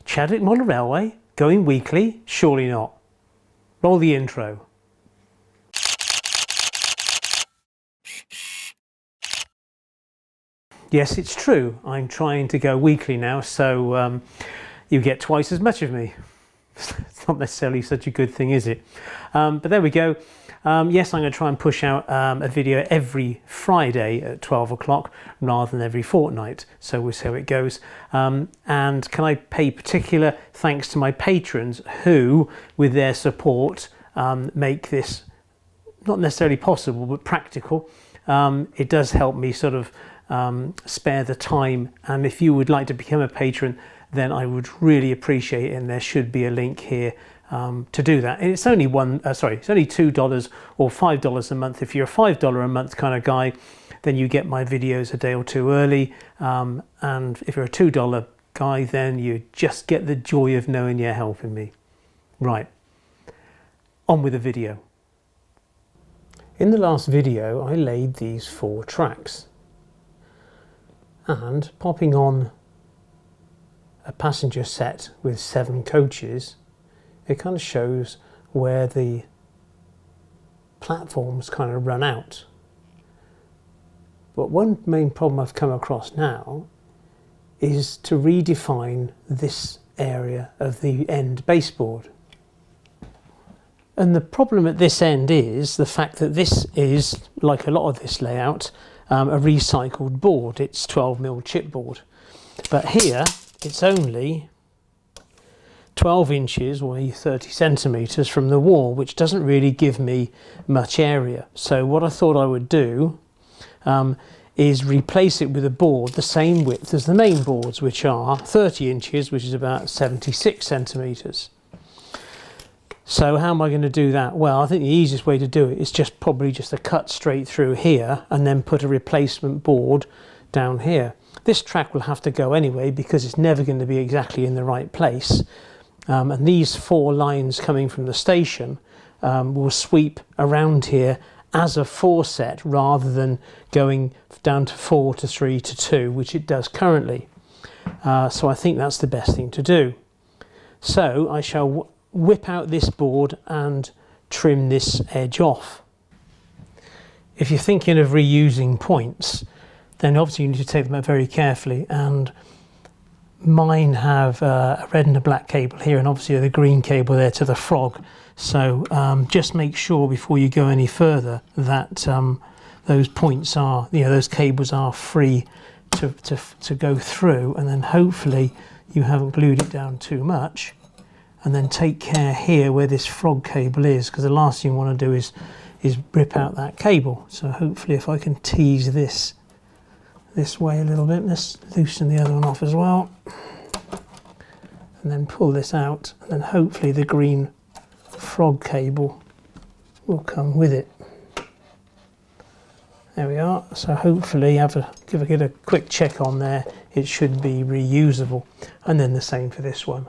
Chadwick Model Railway, going weekly? Surely not. Roll the intro. Yes, it's true. I'm trying to go weekly now, so you get twice as much of me. It's not necessarily such a good thing, is it? But there we go. Yes, I'm going to try and push out a video every Friday at 12 o'clock rather than every fortnight. So we'll see how it goes. And can I pay particular thanks to my patrons who, with their support, make this not necessarily possible, but practical. It does help me sort of spare the time, and if you would like to become a patron, then I would really appreciate it, and there should be a link here to do that. And it's only it's only $2 or $5 a month. If you're a $5 a month kind of guy, then you get my videos a day or two early, and if you're a $2 guy, then you just get the joy of knowing you're helping me. Right, on with the video. In the last video I laid these 4 tracks, and popping on a passenger set with 7 coaches, it kind of shows where the platforms kind of run out. But one main problem I've come across now is to redefine this area of the end baseboard. And the problem at this end is the fact that this is, like a lot of this layout, a recycled board. It's 12mm chipboard, but here it's only 12 inches or 30 centimeters from the wall, which doesn't really give me much area. So what I thought I would do is replace it with a board the same width as the main boards, which are 30 inches, which is about 76 centimeters. So how am I going to do that? Well, I think the easiest way to do it is probably just a cut straight through here and then put a replacement board down here. This track will have to go anyway because it's never going to be exactly in the right place. And these 4 lines coming from the station will sweep around here as a 4 set rather than going down to 4 to 3 to 2, which it does currently. So I think that's the best thing to do. So I shall whip out this board and trim this edge off. If you're thinking of reusing points, then obviously you need to take them out very carefully, and mine have a red and a black cable here, and obviously the green cable there to the frog. So just make sure before you go any further that those points are, those cables are free to go through, and then hopefully you haven't glued it down too much. And then take care here where this frog cable is, because the last thing you want to do is rip out that cable. So hopefully if I can tease this way a little bit, let's loosen the other one off as well, and then pull this out, and then hopefully the green frog cable will come with it. There we are. So hopefully get a quick check on there, it should be reusable, and then the same for this one.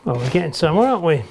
Well, we're getting somewhere, aren't we?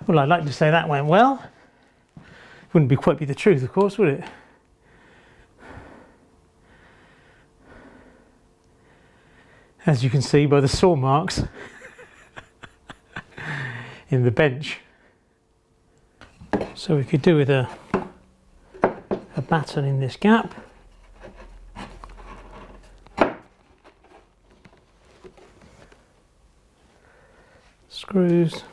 Well, I'd like to say that went well. Wouldn't quite be the truth, of course, would it? As you can see by the saw marks in the bench. So we could do with a batten in this gap. Screws.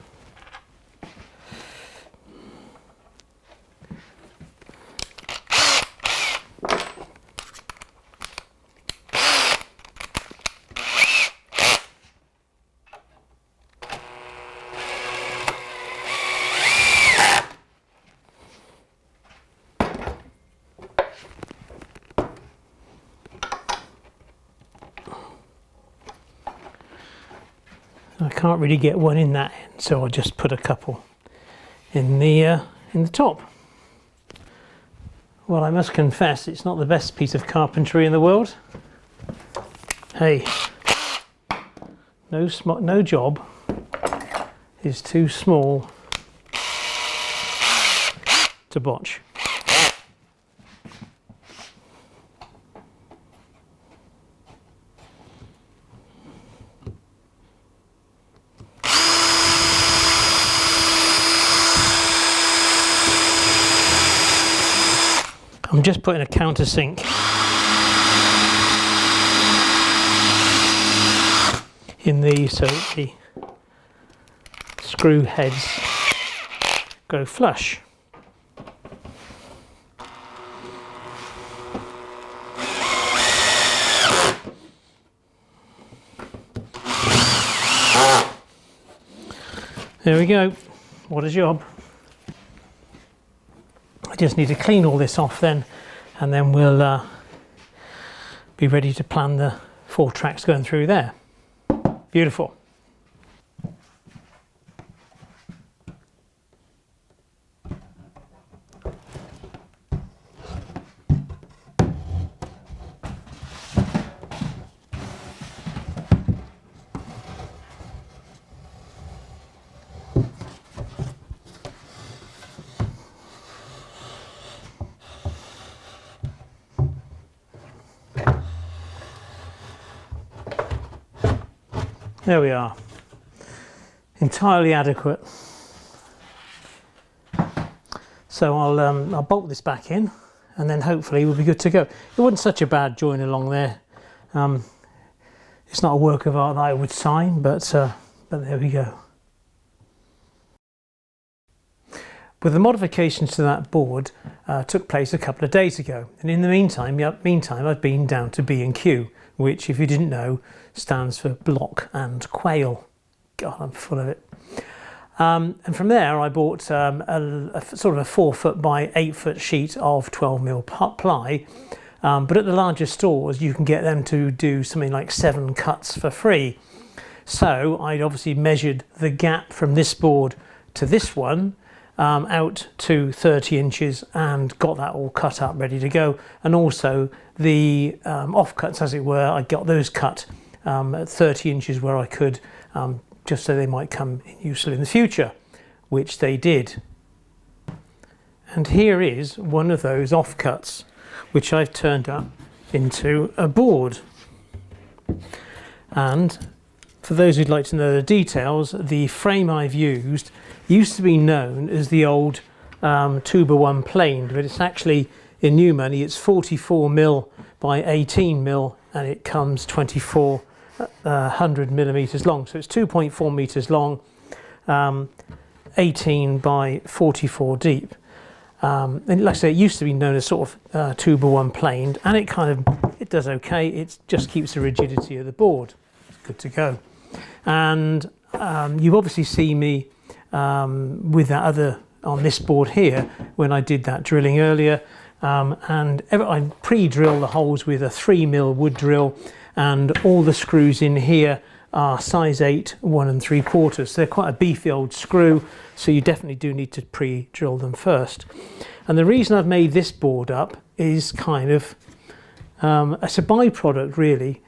I can't really get one in that end, so I'll just put a couple in the top. Well, I must confess, it's not the best piece of carpentry in the world. Hey, no job is too small to botch. I'm just putting a countersink in these so that the screw heads go flush. There we go. What a job. I just need to clean all this off then, and then we'll be ready to plan the 4 tracks going through there. Beautiful. There we are, entirely adequate. So I'll bolt this back in, and then hopefully we'll be good to go. It wasn't such a bad join along there. It's not a work of art that I would sign, but there we go. But the modifications to that board took place a couple of days ago, and in the meantime I've been down to B&Q, which, if you didn't know, stands for block and quail. God, I'm full of it. And from there I bought a sort of a 4 foot by 8 foot sheet of 12mm ply, but at the larger stores you can get them to do something like 7 cuts for free. So I obviously measured the gap from this board to this one out to 30 inches and got that all cut up ready to go, and also the offcuts, as it were, I got those cut at 30 inches where I could, just so they might come in useful in the future, which they did. And here is one of those offcuts which I've turned up into a board. And for those who'd like to know the details, the frame I've used to be known as the old Tuber 1 planed, but it's actually, in new money, it's 44mm by 18mm, and it comes 2400 millimeters long. So it's 2.4 meters long, 18 by 44 deep. And like I say, it used to be known as sort of Tuber 1 planed, and it does okay. It just keeps the rigidity of the board. It's good to go. And you've obviously seen me with that other on this board here when I did that drilling earlier, and I pre-drill the holes with a 3mm wood drill, and all the screws in here are size 8 1 3/4. So they're quite a beefy old screw, so you definitely do need to pre-drill them first. And the reason I've made this board up is kind of it's a byproduct really,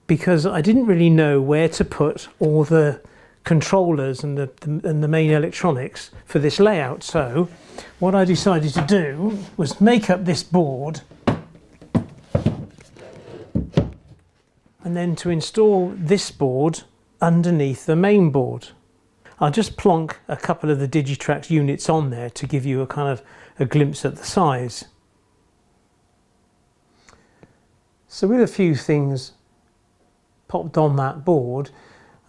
because I didn't really know where to put all the controllers and the main electronics for this layout. So what I decided to do was make up this board and then to install this board underneath the main board. I'll just plonk a couple of the Digitrax units on there to give you a kind of a glimpse at the size. So with a few things popped on that board,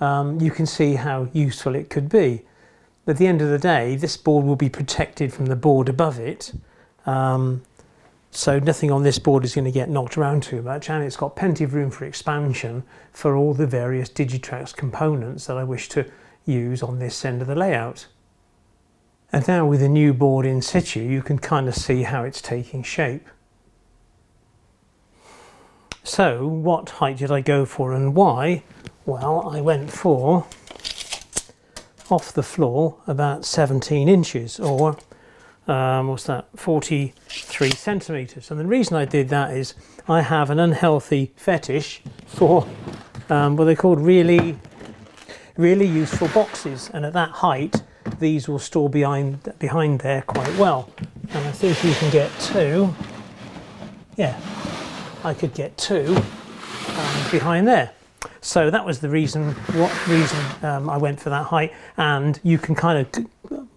you can see how useful it could be. At the end of the day, this board will be protected from the board above it, so nothing on this board is going to get knocked around too much, and it's got plenty of room for expansion for all the various Digitrax components that I wish to use on this end of the layout. And now with the new board in situ, you can kind of see how it's taking shape. So what height did I go for and why? Well, I went for off the floor about 17 inches, or what's that, 43 centimetres. And the reason I did that is I have an unhealthy fetish for what they're called really useful boxes, and at that height these will store behind there quite well. And I think you can get two, yeah, I could get two behind there. So that was the reason I went for that height. And you can kind of,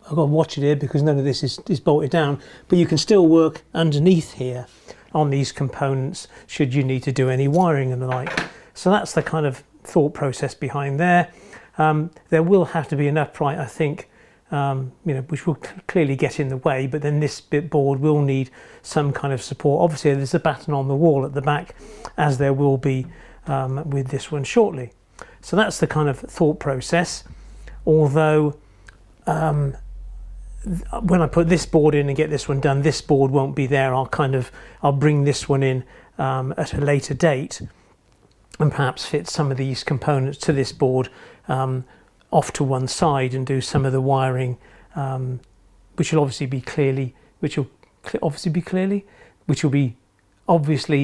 I've got to watch it here because none of this is bolted down, but you can still work underneath here on these components should you need to do any wiring and the like. So that's the kind of thought process behind there. There will have to be an upright, I think, which will clearly get in the way, but then this board will need some kind of support. Obviously there's a batten on the wall at the back, as there will be with this one shortly. So that's the kind of thought process, although when I put this board in and get this one done, this board won't be there. I'll bring this one in at a later date and perhaps fit some of these components to this board off to one side and do some of the wiring, which will obviously be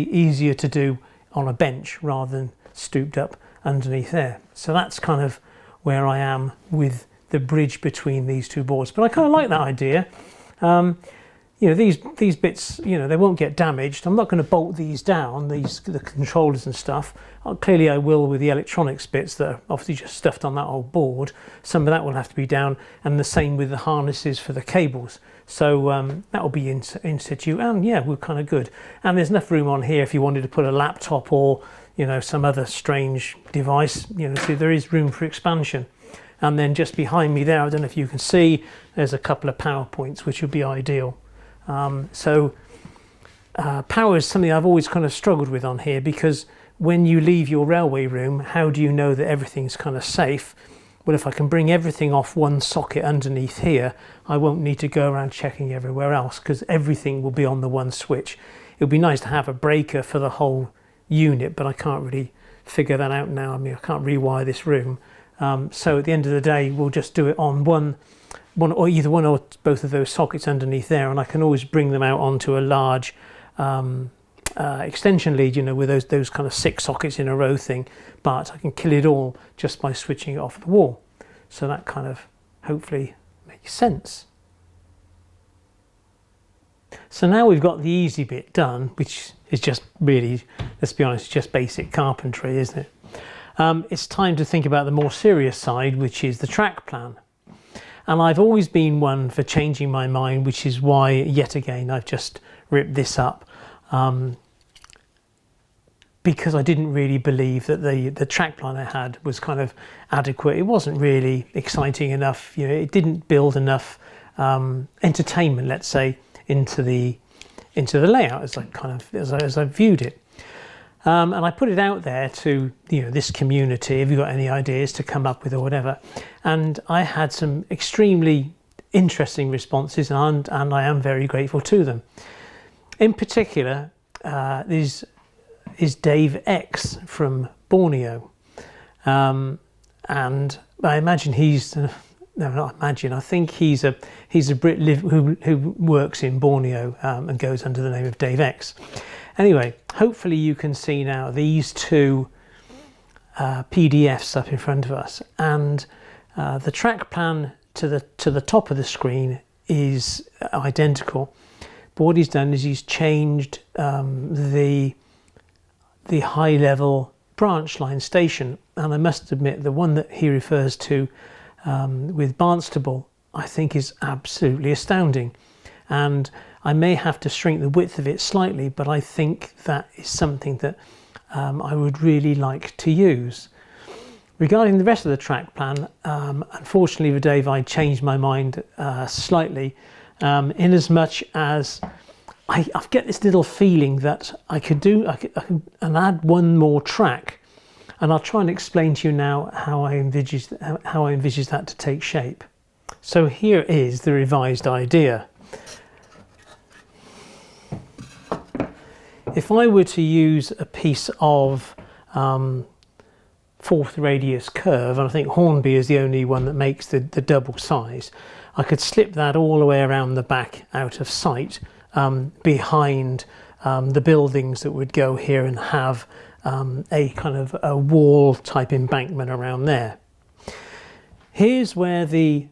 easier to do on a bench rather than stooped up underneath there. So that's kind of where I am with the bridge between these two boards. But I kind of like that idea. These bits, they won't get damaged. I'm not going to bolt these down, the controllers and stuff. Clearly I will with the electronics bits that are obviously just stuffed on that old board. Some of that will have to be down, and the same with the harnesses for the cables. So that will be in situ, and yeah, we're kind of good. And there's enough room on here if you wanted to put a laptop or some other strange device. So there is room for expansion. And then just behind me there, I don't know if you can see, there's a couple of power points which would be ideal. Power is something I've always kind of struggled with on here, because when you leave your railway room, how do you know that everything's kind of safe? Well, if I can bring everything off one socket underneath here, I won't need to go around checking everywhere else, because everything will be on the one switch. It would be nice to have a breaker for the whole unit, but I can't really figure that out now. I mean, I can't rewire this room. So at the end of the day, we'll just do it on one or either one or both of those sockets underneath there, and I can always bring them out onto a large extension lead, with those kind of 6 sockets in a row thing, but I can kill it all just by switching it off the wall. So that kind of hopefully makes sense. So now we've got the easy bit done, which is just really, let's be honest, just basic carpentry, isn't it? It's time to think about the more serious side, which is the track plan. And I've always been one for changing my mind, which is why, yet again, I've just ripped this up. Because I didn't really believe that the track plan I had was kind of adequate. It wasn't really exciting enough. It didn't build enough entertainment, let's say, into the layout as I viewed it. And I put it out there to this community. Have you got any ideas to come up with or whatever? And I had some extremely interesting responses, and I am very grateful to them. In particular, is Dave X from Borneo, and I imagine I think he's a Brit who works in Borneo and goes under the name of Dave X. Anyway, hopefully you can see now these two PDFs up in front of us, and The track plan to the top of the screen is identical, but what he's done is he's changed the high level branch line station, and I must admit the one that he refers to with Barnstable I think is absolutely astounding, and I may have to shrink the width of it slightly, but I think that is something that I would really like to use. Regarding the rest of the track plan, unfortunately for Dave, I changed my mind slightly, in as much as I get this little feeling that I could add one more track, and I'll try and explain to you now how I envisage that to take shape. So here is the revised idea. If I were to use a piece of fourth radius curve, and I think Hornby is the only one that makes the double size, I could slip that all the way around the back out of sight, behind the buildings that would go here, and have a kind of a wall type embankment around there. Here's where the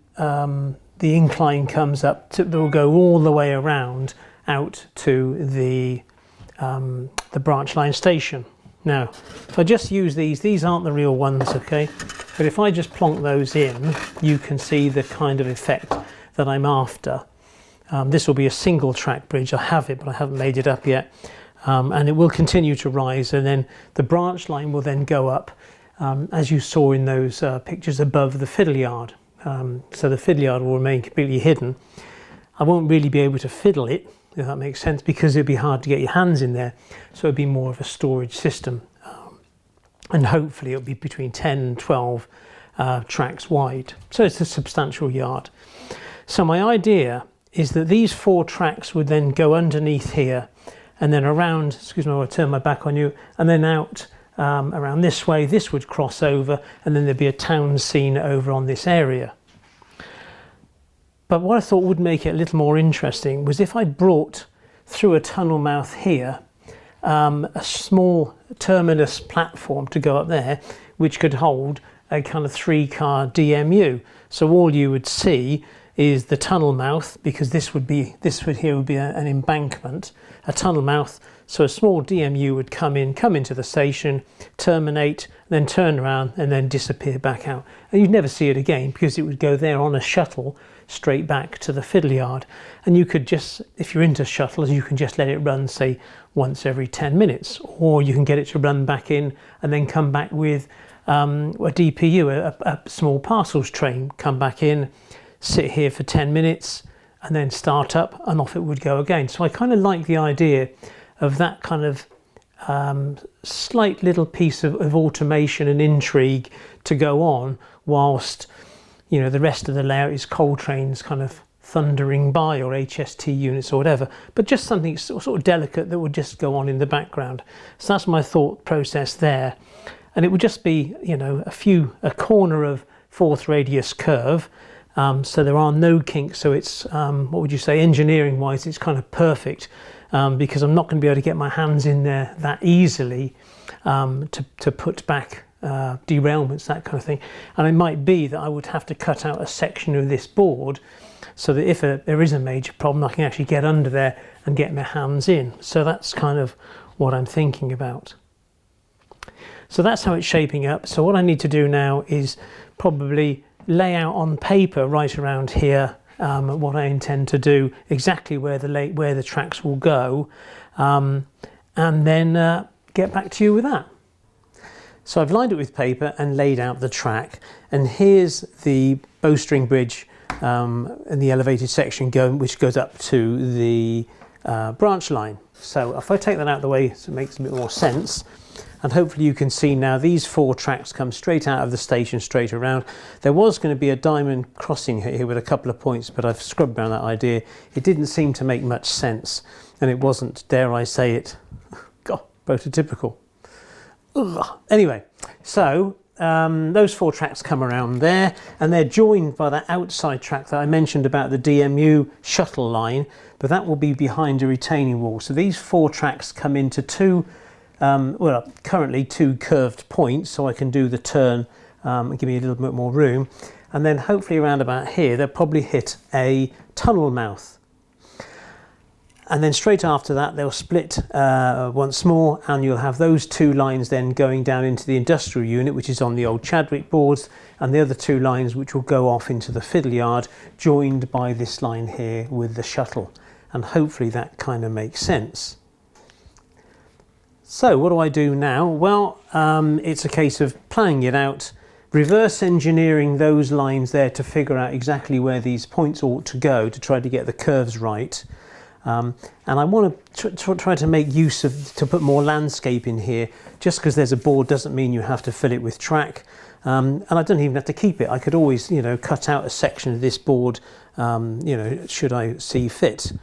incline comes up that will go all the way around out to the branch line station. Now, if I just use these aren't the real ones, okay? But if I just plonk those in, you can see the kind of effect that I'm after. This will be a single track bridge. I have it, but I haven't made it up yet. And it will continue to rise, and then the branch line will then go up, as you saw in those pictures, above the fiddle yard. So the fiddle yard will remain completely hidden. I won't really be able to fiddle it, if that makes sense, because it'd be hard to get your hands in there. So it'd be more of a storage system. And hopefully it'll be between 10 and 12 tracks wide. So it's a substantial yard. So my idea is that these 4 tracks would then go underneath here, and then around, excuse me, I'll turn my back on you, and then out around this way. This would cross over, and then there'd be a town scene over on this area. But what I thought would make it a little more interesting was if I brought through a tunnel mouth here a small terminus platform to go up there, which could hold a kind of 3-car DMU. So all you would see is the tunnel mouth, because this would here would be an embankment, a tunnel mouth. So a small DMU would come into the station, terminate, then turn around, and then disappear back out. And you'd never see it again, because it would go there on a shuttle straight back to the fiddle yard. And you could just, if you're into shuttles, you can just let it run, say, once every 10 minutes, or you can get it to run back in and then come back with a DPU, a small parcels train, come back in, sit here for 10 minutes, and then start up, and off it would go again. So I kind of like the idea of that kind of slight little piece of automation and intrigue to go on whilst, you know, the rest of the layout is coal trains kind of thundering by, or HST units or whatever, but just something sort of delicate that would just go on in the background. So that's my thought process there. And it would just be, you know, a corner of fourth radius curve. So there are no kinks. So it's, what would you say, engineering wise, it's kind of perfect, because I'm not going to be able to get my hands in there that easily to put back derailments, that kind of thing. And it might be that I would have to cut out a section of this board so that if there is a major problem, I can actually get under there and get my hands in. So that's kind of what I'm thinking about. So that's how it's shaping up. So what I need to do now is probably lay out on paper right around here what I intend to do, exactly where the tracks will go, and then get back to you with that. So I've lined it with paper and laid out the track, and here's the bowstring bridge in the elevated section which goes up to the branch line. So if I take that out of the way so it makes a bit more sense, and hopefully you can see now these 4 tracks come straight out of the station, straight around. There was going to be a diamond crossing here with a couple of points, but I've scrubbed around that idea. It didn't seem to make much sense, and it wasn't, dare I say it, God, prototypical. Ugh. Anyway, so those 4 tracks come around there, and they're joined by that outside track that I mentioned about the DMU shuttle line, but that will be behind a retaining wall. So these 4 tracks come into 2 currently 2 curved points, so I can do the turn and give me a little bit more room. and then hopefully around about here they'll probably hit a tunnel mouth. And then straight after that they'll split once more, and you'll have those two lines then going down into the industrial unit, which is on the old Chadwick boards, and the other two lines which will go off into the fiddle yard, joined by this line here with the shuttle. And hopefully that kind of makes sense. So what do I do now? Well, it's a case of planning it out, reverse engineering those lines there to figure out exactly where these points ought to go to try to get the curves right. And I want to try to make use of, to put more landscape in here. Just because there's a board doesn't mean you have to fill it with track. And I don't even have to keep it. I could always, you know, cut out a section of this board, you know, should I see fit.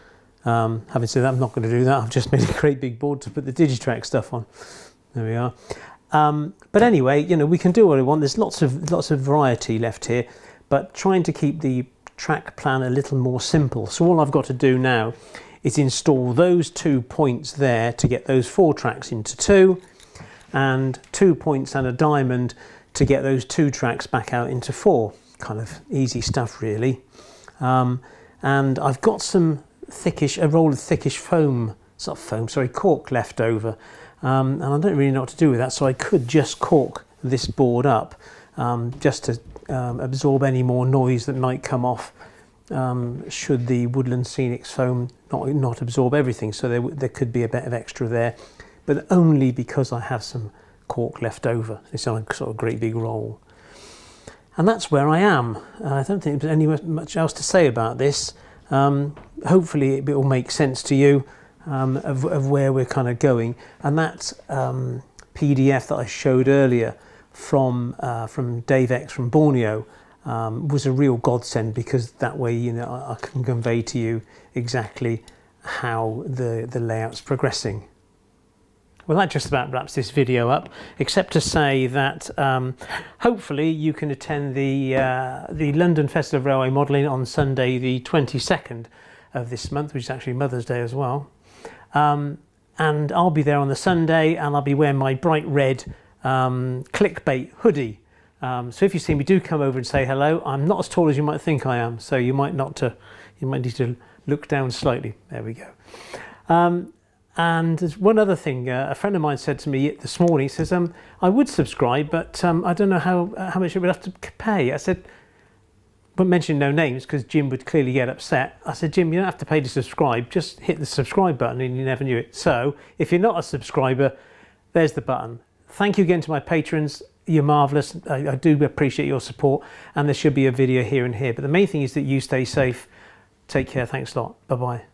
Having said that, I'm not going to do that. I've just made a great big board to put the Digitrack stuff on. There we are. But anyway, you know, we can do what we want. There's lots of variety left here, but trying to keep the track plan a little more simple. So all I've got to do now is install those 2 points there to get those 4 tracks into 2, and 2 points and a diamond to get those 2 tracks back out into 4. Kind of easy stuff, really. And I've got some a roll of thickish cork left over, and I don't really know what to do with that, so I could just cork this board up just to absorb any more noise that might come off should the Woodland Scenics foam not absorb everything. So there could be a bit of extra there, but only because I have some cork left over. It's on a sort of great big roll. And that's where I am. I don't think there's any much else to say about this. Hopefully it will make sense to you of where we're kind of going. And that PDF that I showed earlier from Dave X from Borneo was a real godsend, because that way, you know, I can convey to you exactly how the layout's progressing. Well, that just about wraps this video up, except to say that hopefully you can attend the London Festival of Railway Modelling on Sunday the 22nd of this month, which is actually Mother's Day as well. And I'll be there on the Sunday, and I'll be wearing my bright red clickbait hoodie. So if you see me, do come over and say hello. I'm not as tall as you might think I am, so you might need to look down slightly. There we go. And there's one other thing. A friend of mine said to me this morning. He says, "I would subscribe, but I don't know how much it would have to pay." I said, "But mention no names, because Jim would clearly get upset." I said, "Jim, you don't have to pay to subscribe. Just hit the subscribe button," and you never knew it. So if you're not a subscriber, there's the button. Thank you again to my patrons. You're marvellous. I do appreciate your support, and there should be a video here and here. But the main thing is that you stay safe. Take care. Thanks a lot. Bye-bye.